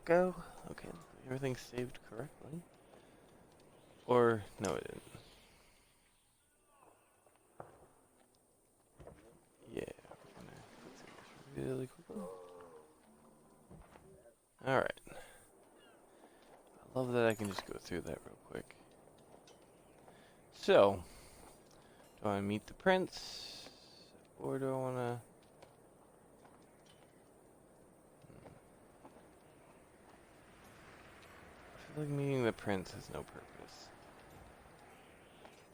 go? Okay, everything's saved correctly. Or, no it didn't. Yeah, we're gonna put through this really quickly. Alright. I love that I can just go through that real quick. So, do I meet the prince? Or do I wanna... I feel like meeting the prince has no purpose.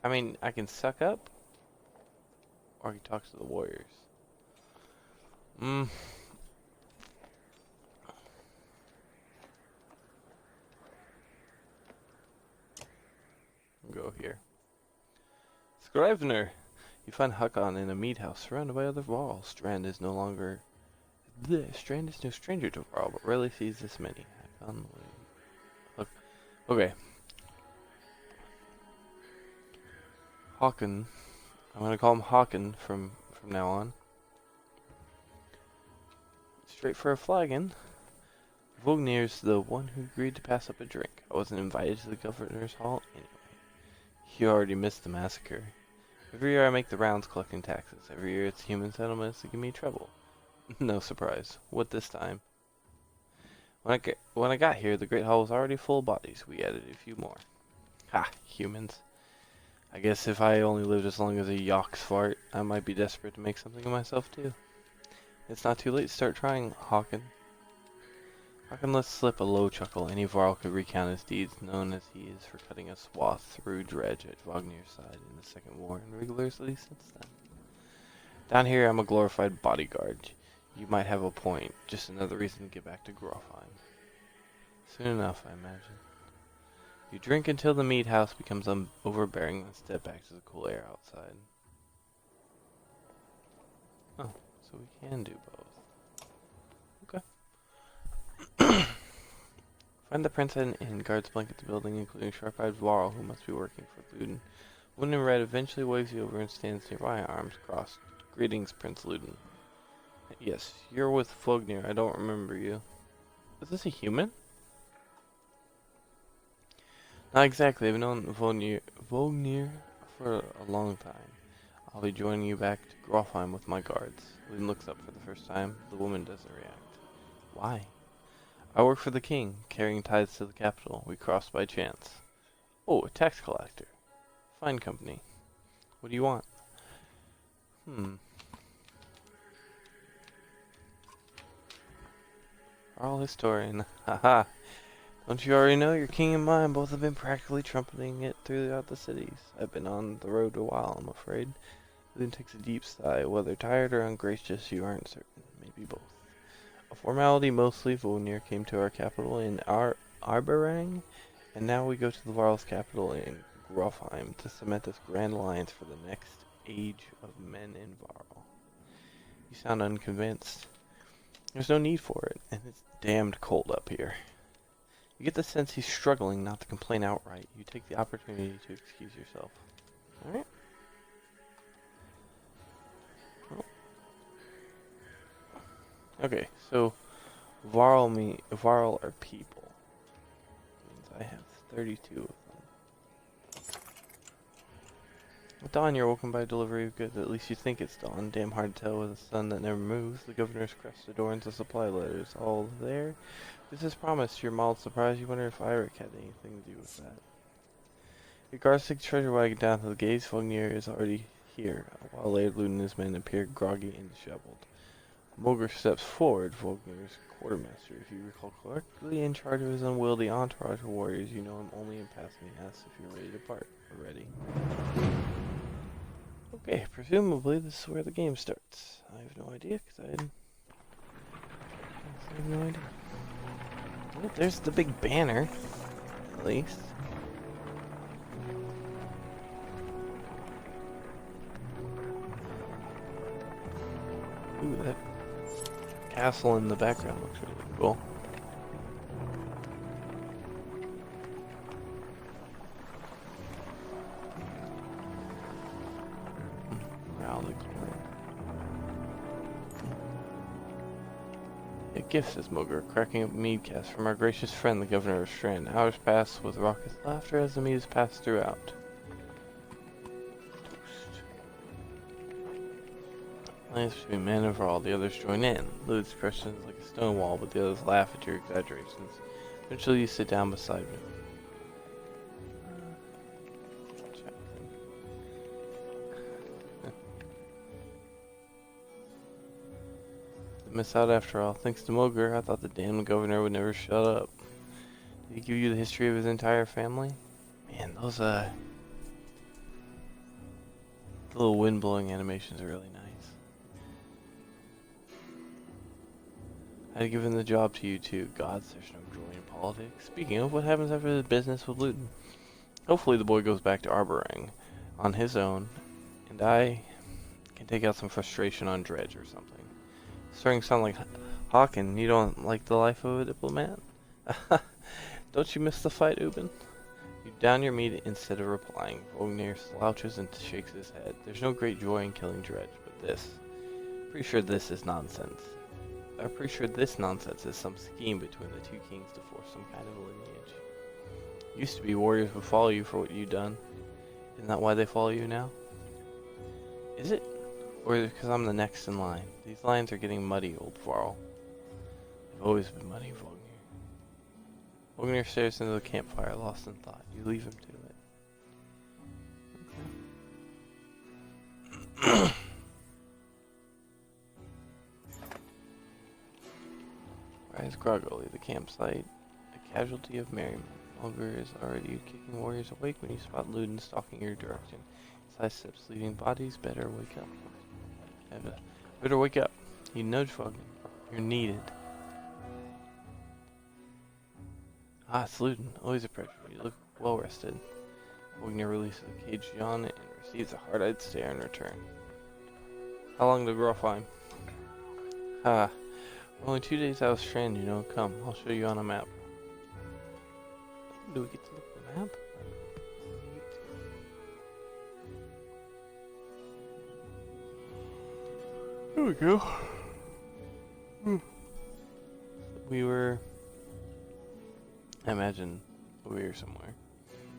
I mean, I can suck up, or I can talk to the warriors. Go here. Scrivener! You find Hakon in a meat house surrounded by other Varl. Strand is no stranger to Varl, but rarely sees this many. Hakon, look. Okay. Hakon. I'm gonna call him Hakon from now on. Straight for a flagon. Vognir's the one who agreed to pass up a drink. I wasn't invited to the governor's hall anyway. You already missed the massacre. Every year I make the rounds collecting taxes. Every year it's human settlements that give me trouble. No surprise. What this time? When I got here, the Great Hall was already full of bodies. We added a few more. Ha! Humans. I guess if I only lived as long as a yawk's fart, I might be desperate to make something of myself too. It's not too late to start trying, Hawken. Hawken lets slip a low chuckle. Any Varl could recount his deeds, known as he is for cutting a swath through Dredge at Vognir's side in the Second War, and rigorously since then. Down here, I'm a glorified bodyguard. You might have a point. Just another reason to get back to Grofheim. Soon enough, I imagine. You drink until the meat house becomes overbearing, then step back to the cool air outside. Oh, so we can do both. Okay. Find the prince and guards blanket the building, including sharp-eyed Varl, who must be working for Luden. One in red eventually waves you over and stands nearby, arms crossed. Greetings, Prince Luden. Yes, you're with Vognir. I don't remember you. Is this a human? Not exactly. I've known Vognir for a long time. I'll be joining you back to Grofheim with my guards. Luden looks up for the first time. The woman doesn't react. Why? I work for the king, carrying tithes to the capital. We crossed by chance. Oh, a tax collector. Fine company. What do you want? Varl historian. Haha. Don't you already know your king and mine both have been practically trumpeting it throughout the cities? I've been on the road a while, I'm afraid. Luden takes a deep sigh. Whether tired or ungracious, you aren't certain. Maybe both. A formality mostly. Vognir came to our capital in Arberang, and now we go to the Varl's capital in Grofheim to cement this grand alliance for the next age of men in Varl. You sound unconvinced. There's no need for it, and it's damned cold up here. You get the sense he's struggling not to complain outright. You take the opportunity to excuse yourself. Alright? Oh. Okay, so Varl are people. Means I have 32 of them. At dawn, you're woken by a delivery of goods. At least you think it's dawn. Damn hard to tell with a sun that never moves. The governor's crest adorns the supply letters. All there. This is promised. To your mild surprise, you wonder if Eirik had anything to do with that. Your guards take the treasure wagon down to the gates. Vognir is already here. A while later, Luden and his men appear groggy and disheveled. Mogr steps forward, Vognir's quartermaster. If you recall correctly, in charge of his unwieldy entourage of warriors, you know him only in passing. He asks if you're ready to part. We're ready. Okay, presumably this is where the game starts. I have no idea, because I have no idea. Well, there's the big banner, at least. Ooh, that castle in the background looks really cool. gift, says Moger, cracking up mead cast from our gracious friend, the governor of Strand. Hours pass with raucous laughter as the mead is passed throughout. Toast. Lance between men overall, the others join in. Lud's expression is like a stone wall, but the others laugh at your exaggerations. Eventually you sit down beside me. Miss out after all. Thanks to Moger, I thought the damn governor would never shut up. Did he give you the history of his entire family? Man, those little wind-blowing animations are really nice. I'd given the job to you too. Gods, there's no joy in politics. Speaking of, what happens after the business with Luton? Hopefully the boy goes back to Arborang on his own, and I can take out some frustration on Dredge or something. Starting to sound like Hawken. You don't like the life of a diplomat? Don't you miss the fight, Ubin? You down your meat instead of replying. Vognir slouches and shakes his head. There's no great joy in killing Dredge, but this. Pretty sure this is nonsense. I'm pretty sure this nonsense is some scheme between the two kings to force some kind of lineage. Used to be warriors would follow you for what you've done. Isn't that why they follow you now? Is it? Or is it because I'm the next in line? These lines are getting muddy, old Varl. They've always been muddy, Vognir. Vognir stares into the campfire, lost in thought. You leave him to it. Okay. Rise Groggo, leave the campsite. A casualty of merriment. Mulger is already kicking warriors awake when you spot Luden stalking your direction. Side steps, leaving bodies. Better wake up. Better wake up. You nudge Foggy. You're needed. Ah, it's Luden. Always a pleasure. You look well rested. Wagner releases a caged yawn and receives a hard-eyed stare in return. How long to Grofheim? Ah, we're only 2 days out of Strand, you know. Come, I'll show you on a map. Do we get to look at the map? Here we go. We were... I imagine we were somewhere.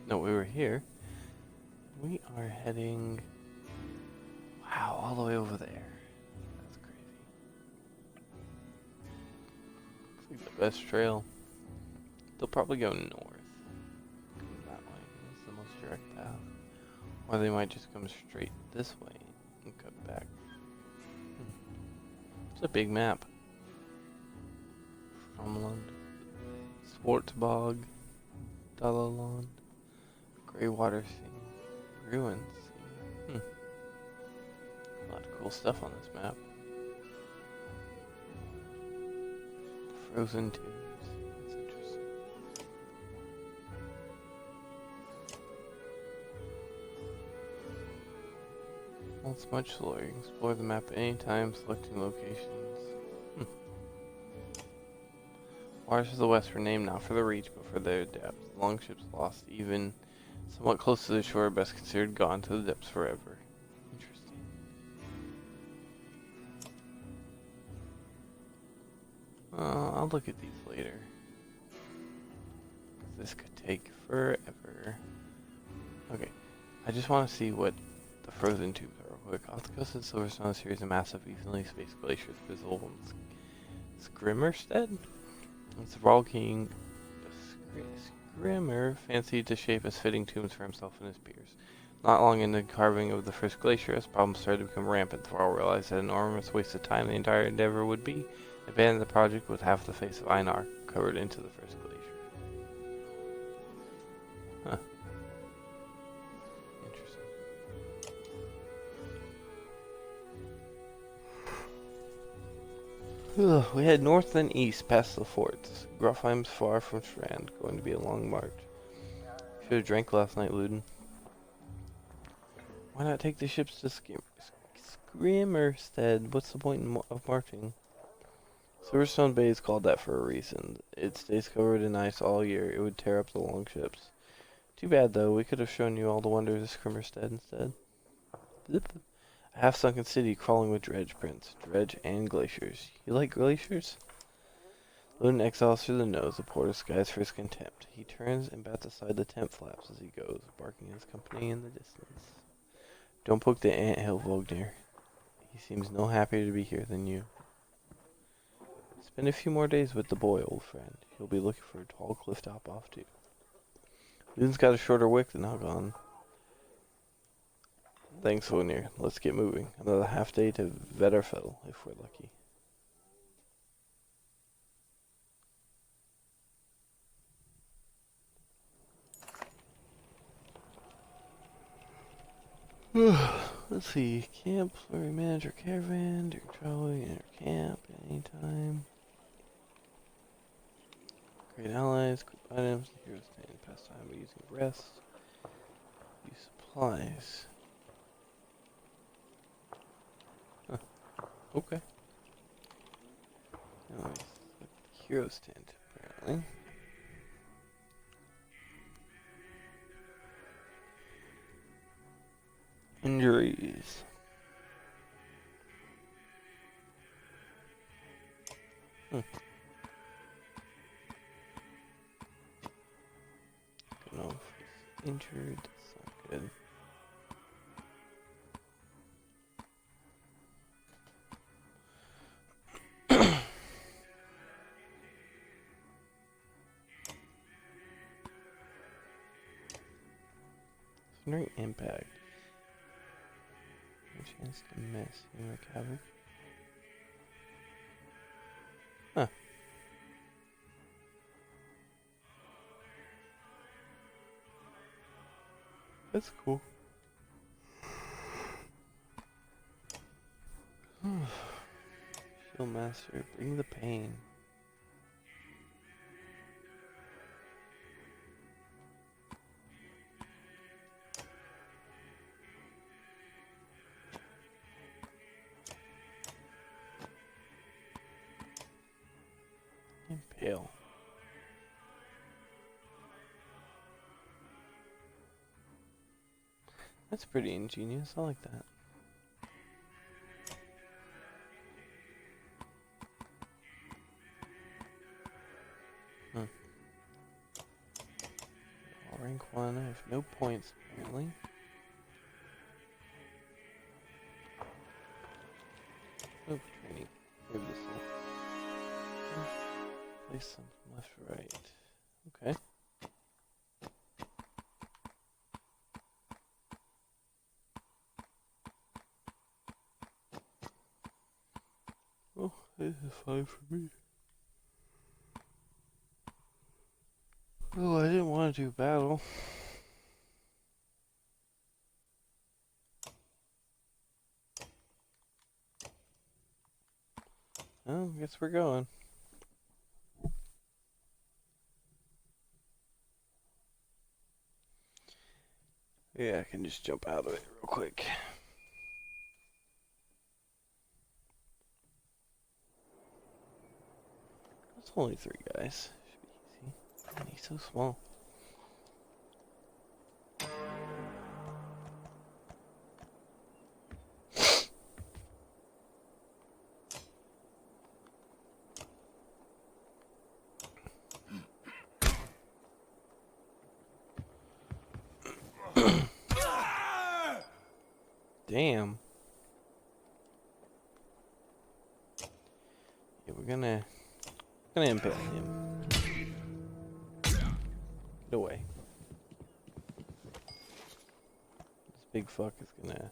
No, we were here. We are heading... Wow, all the way over there. That's crazy. Looks like the best trail. They'll probably go north. Come that way. That's the most direct path. Or they might just come straight this way and cut back. It's a big map. Fromland, Swartzbog, Dalaland, Greywater Sea, Ruins Sea. A lot of cool stuff on this map. Frozen Tombs. That's interesting. Well, it's much slower. You can explore the map at any time, selecting locations. Waters to the west were named not for their reach, but for their depth. Longships lost even somewhat close to the shore are best considered gone to the depths forever. Interesting. I'll look at these later. This could take forever. Okay, I just want to see what the frozen tubes are real quick. Off the coast of Silverstone, a series of massive, evenly spaced glaciers visible from Skrimmerstead? It's the Raw King Skrimmer fancied to shape as fitting tombs for himself and his peers. Not long into the carving of the first glacier, as problems started to become rampant, Thrall realized that an enormous waste of time the entire endeavor would be, and abandoned the project with half the face of Einar covered into the first glacier. Huh. Interesting. We head north and east past the forts. Grofheim's far from Strand, going to be a long march. Should have drank last night, Luden. Why not take the ships to Skrimmerstead? What's the point of marching? Silverstone Bay is called that for a reason. It stays covered in ice all year. It would tear up the longships. Too bad, though. We could have shown you all the wonders of Skrimmerstead instead. Zip. A half-sunken city crawling with dredge prints. Dredge and glaciers. You like glaciers? Loon exhales through the nose, the porter skies for his contempt. He turns and bats aside the tent flaps as he goes, barking his company in the distance. Don't poke the anthill, Vognir. He seems no happier to be here than you. Spend a few more days with the boy, old friend. He'll be looking for a tall cliff top off too. Loon's got a shorter wick than Hagon. Thanks, Vognir. Let's get moving. Another half day to Vetterfell, if we're lucky. Let's see. Camp, flurry manager, caravan, during traveling, enter camp at any time. Great allies, equip items, the heroes stand past time by using rest. Use supplies. Huh. Okay. Anyways, the heroes tent, apparently. Injuries. Don't know if he's injured. That's not good. Thundering impact. No chance to miss. You make havoc. Huh. That's cool. Shield Master, bring the pain. Impale. That's pretty ingenious. I like that. Rank 1. I have no points, apparently. Oh, training. Grab this one. Place them from left to right. Okay. Oh, this is fine for me. Oh, I didn't want to do battle. Oh, I guess we're going. Yeah, I can just jump out of it real quick. That's only 3 guys. Should be easy. Man, he's so small. Damn. Yeah, we're gonna impale him. Get away. This big fuck is gonna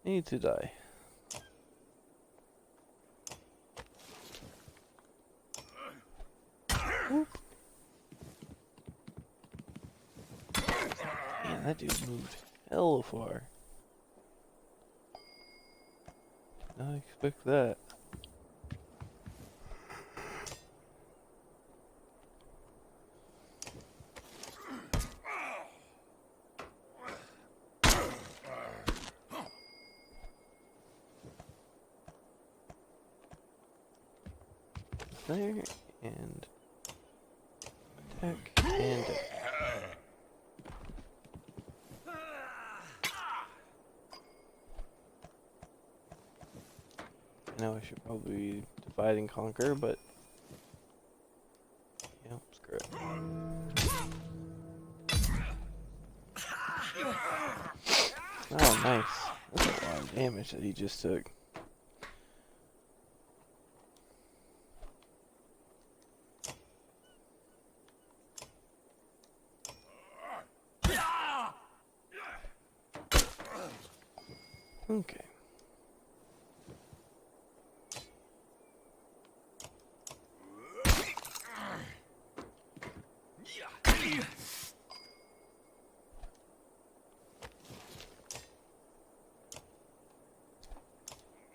need to die. Whoop. Man, that dude moved hella far. Did not expect that. There, and attack, and death. I know I should probably divide and conquer, but Nope, screw it. Oh, nice. That's a lot of damage that he just took. Okay.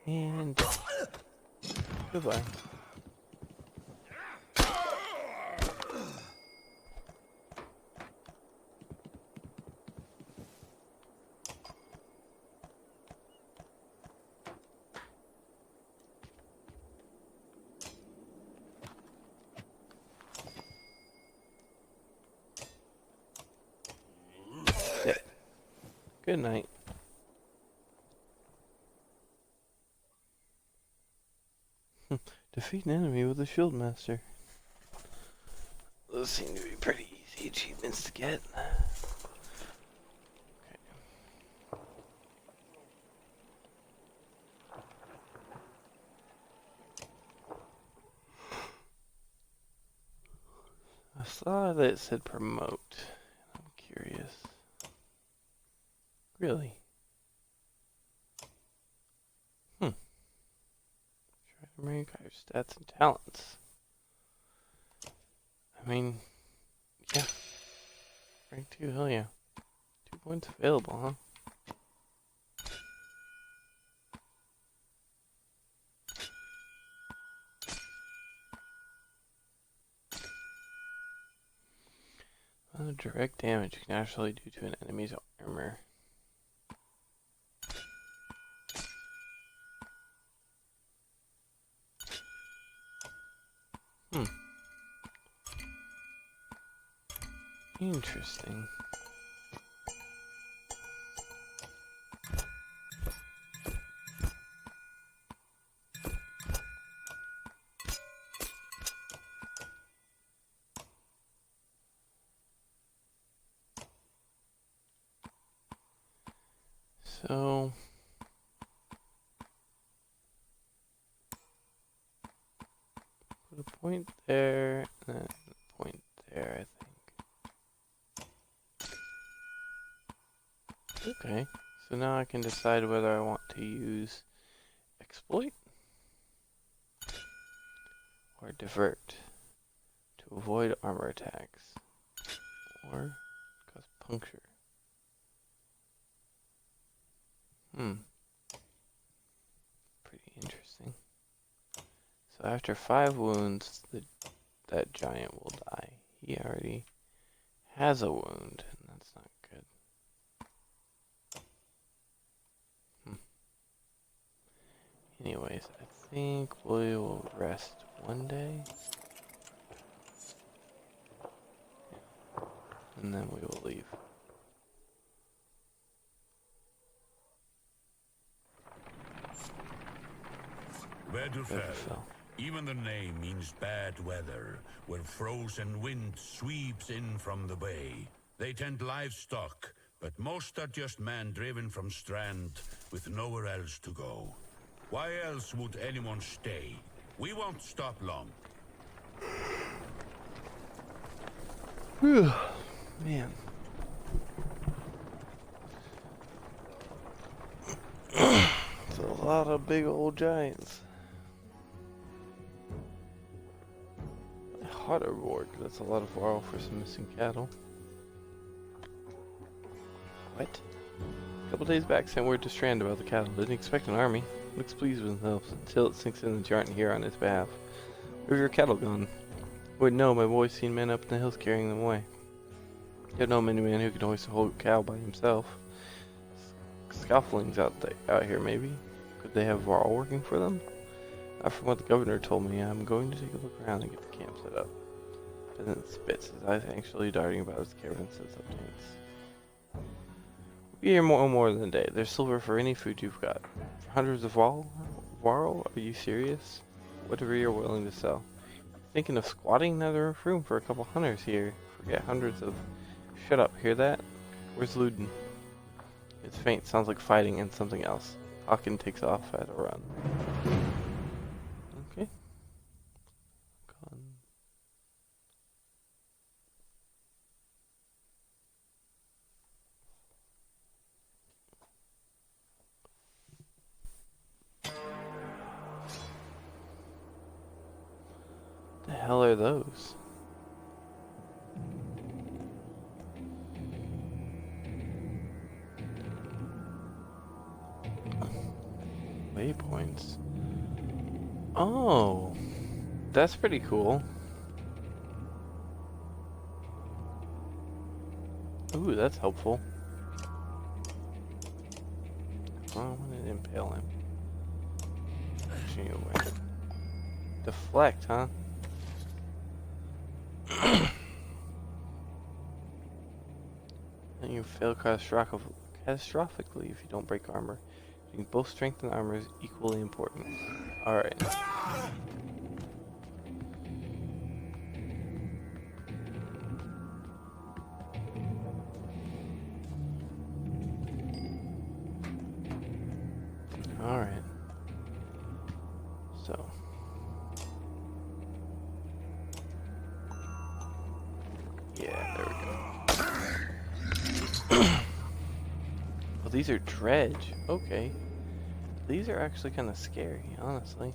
And goodbye. Yeah. Good night. Defeat an enemy with a shield master. Those seem to be pretty easy achievements to get. I saw that it said promote. I'm curious. Really? Try to rank your stats and talents. I mean, yeah. Rank 2, hell yeah. 2 points available, huh? Direct damage you can actually do to an enemy's armor. Interesting. So put a point there and then a point there, I think. Okay, so now I can decide whether I want to use exploit or divert to avoid armor attacks or cause puncture. Pretty interesting. So after 5 wounds, that giant will die. He already has a wound, and that's not good. Anyways, I think we will rest one day. And then we will leave. Wedderfell. Even the name means bad weather, where frozen wind sweeps in from the bay. They tend livestock, but most are just men driven from Strand with nowhere else to go. Why else would anyone stay? We won't stop long. Man. It's a lot of big old giants. Hotter board, that's a lot of varl for some missing cattle. What? A couple days back, sent word to Strand about the cattle. Didn't expect an army. Looks pleased with himself until it sinks in that you aren't here on his behalf. Where have your cattle gone? Wouldn't know, my boy's seen men up in the hills carrying them away. You don't know many men who can hoist a whole cow by himself. Scofflings out here, maybe? Could they have varl working for them? From what the governor told me, I'm going to take a look around and get the camp set up. Peasant spits, his eyes anxiously darting about as the caravan sets up tents. We'll be here more than a day. There's silver for any food you've got. For hundreds of varl? Are you serious? Whatever you're willing to sell. Thinking of squatting? Now there's room for a couple hunters here. Forget hundreds of... Shut up, hear that? Where's Luden? It's faint, sounds like fighting and something else. Hawken takes off at a run. Okay. Gone. The hell are those? Waypoints. Oh, that's pretty cool. Ooh, that's helpful. Oh, I want to impale him. Pushing you away. Deflect, huh? And you fail catastrophically if you don't break armor. Being both strength and armor is equally important. Alright. Alright. So. Yeah, there we go. Well, these are dredge. Okay. These are actually kind of scary, honestly.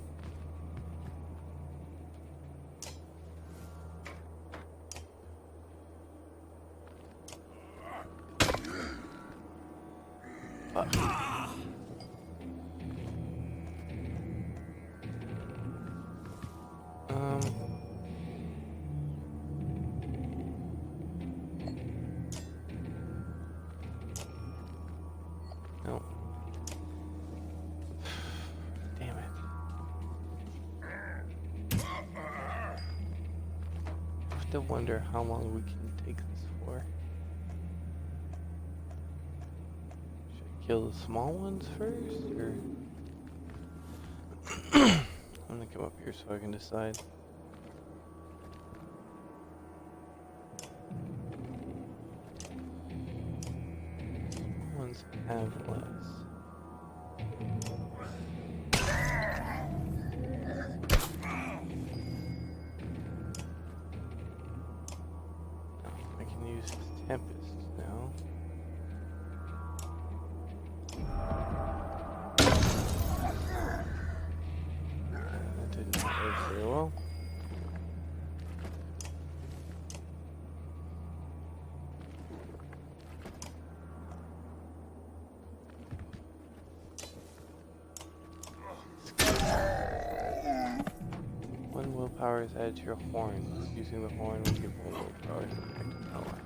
No. Damn it. I have to wonder how long we can take this for. Should I kill the small ones first, or... I'm gonna come up here so I can decide. Small ones have less. I can use Tempest now. That didn't work very well. One willpower is added to your horn. Using the horn will give one willpower to protect the power.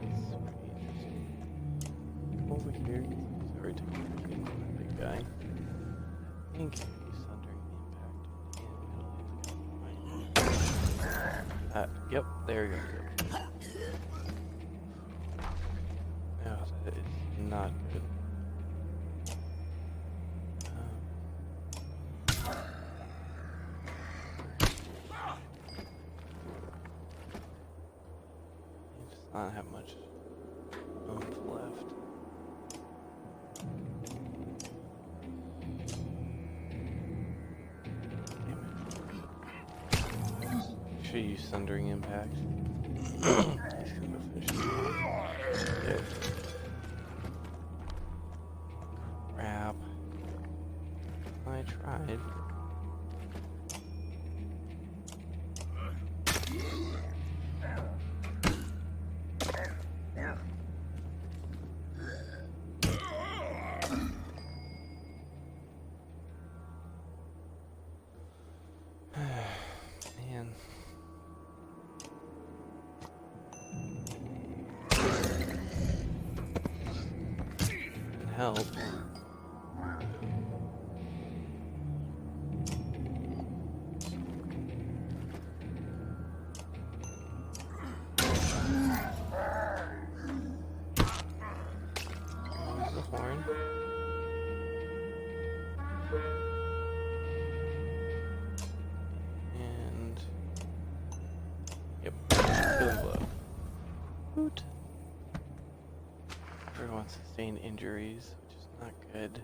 This would be interesting. Come over here. He's already taking the king from that big guy. And give you sundering impact. Yep, there we go. Oh, that is not good. Not have much oomph left. Should use Thundering Impact. He's gonna go finish this one. There. Crap. I tried. Man. Help. Use the horn. And Hoot. Everyone sustained injuries, which is not good.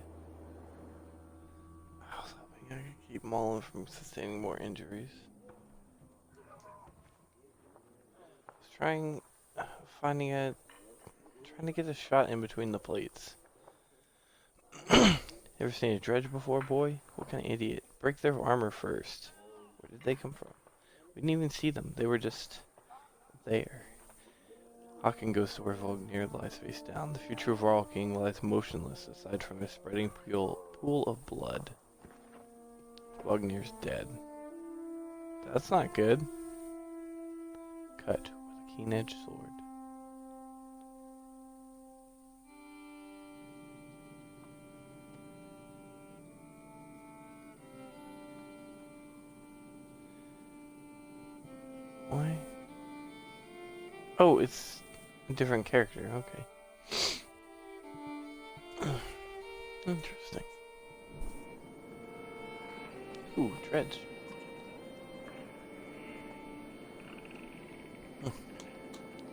I was hoping I could keep Mullen from sustaining more injuries. I was trying to get a shot in between the plates. Ever seen a dredge before, boy? What kind of idiot? Break their armor first. Where did they come from? We didn't even see them. They were just there. Haken goes to where Vognir lies face down. The future of King lies motionless aside from a spreading pool of blood. Vognir's dead. That's not good. Cut with a keen-edged sword. Why? Oh, it's a different character. Okay. Interesting. Ooh, dredge.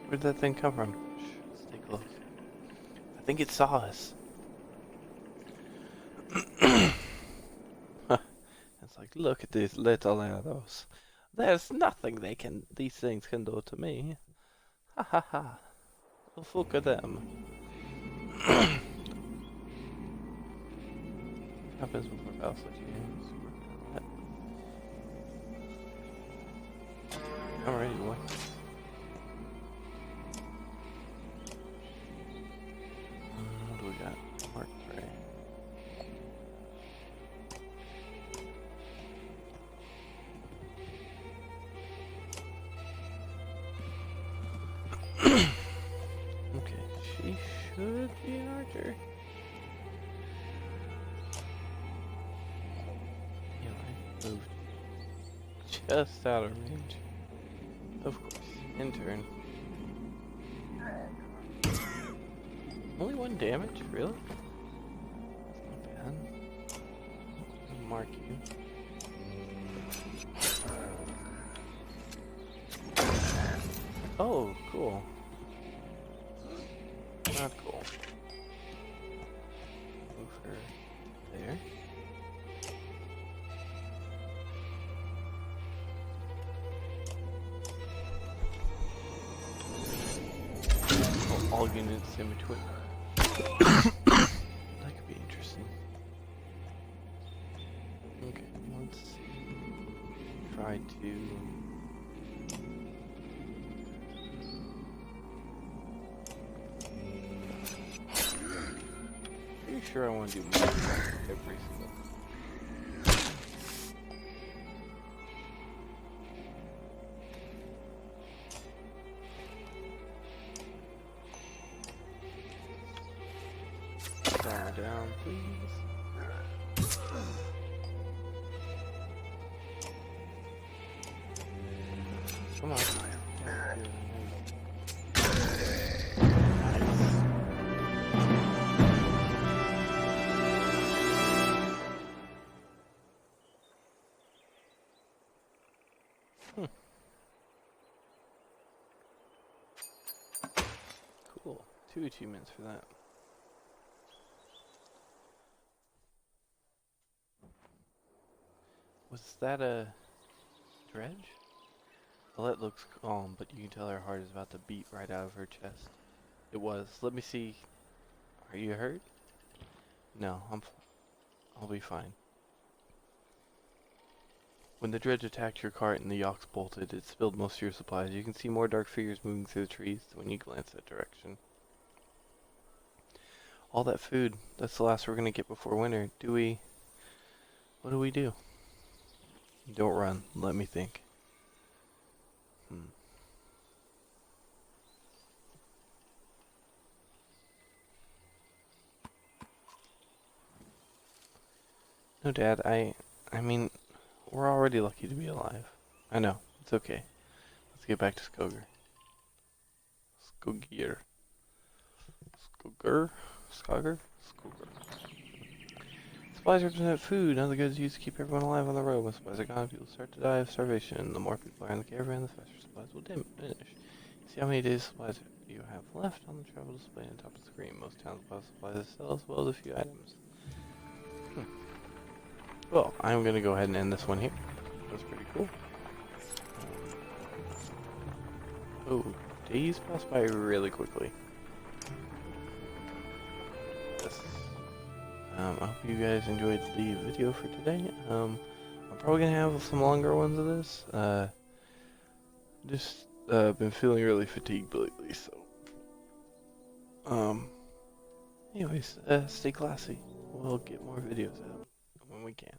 Where'd that thing come from? Let's take a look. I think it saw us. It's like, look at these little arrows. There's nothing these things can do to me. Ha ha ha. Well, look at them. Happens before battle switch games. Alright, boy. What do we got? Mark Prey. Okay, she should be an archer. Yeah, I moved just out of range. Of course, in turn. Only 1 damage? Really? That's not bad. Mark you. Oh, cool. Not cool. Move her there. All units in between. That could be interesting. Okay, let's try to... Pretty sure I want to do more every single. Down, please. Come on. Cool. 2 achievements for that. Was that a dredge? Well, that looks calm, but you can tell her heart is about to beat right out of her chest. It was. Let me see. Are you hurt? No, I'll be fine. When the dredge attacked your cart and the yaks bolted, it spilled most of your supplies. You can see more dark figures moving through the trees when you glance that direction. All that food, that's the last we're gonna get before winter. What do we do? Don't run. Let me think. No, Dad, I mean, we're already lucky to be alive. I know. It's okay. Let's get back to Skoger. Skoger. Supplies represent food. Other goods used to keep everyone alive on the road. When supplies are gone, people start to die of starvation. The more people are in the caravan, the faster supplies will diminish. See how many days supplies you have left on the travel display on top of the screen. Most towns will have supplies to sell as well as a few items. Well, I'm gonna go ahead and end this one here. That's pretty cool. Oh, days pass by really quickly. Yes. I hope you guys enjoyed the video for today. I'm probably gonna have some longer ones of this. Just been feeling really fatigued lately, so. Anyways, stay classy. We'll get more videos out when we can.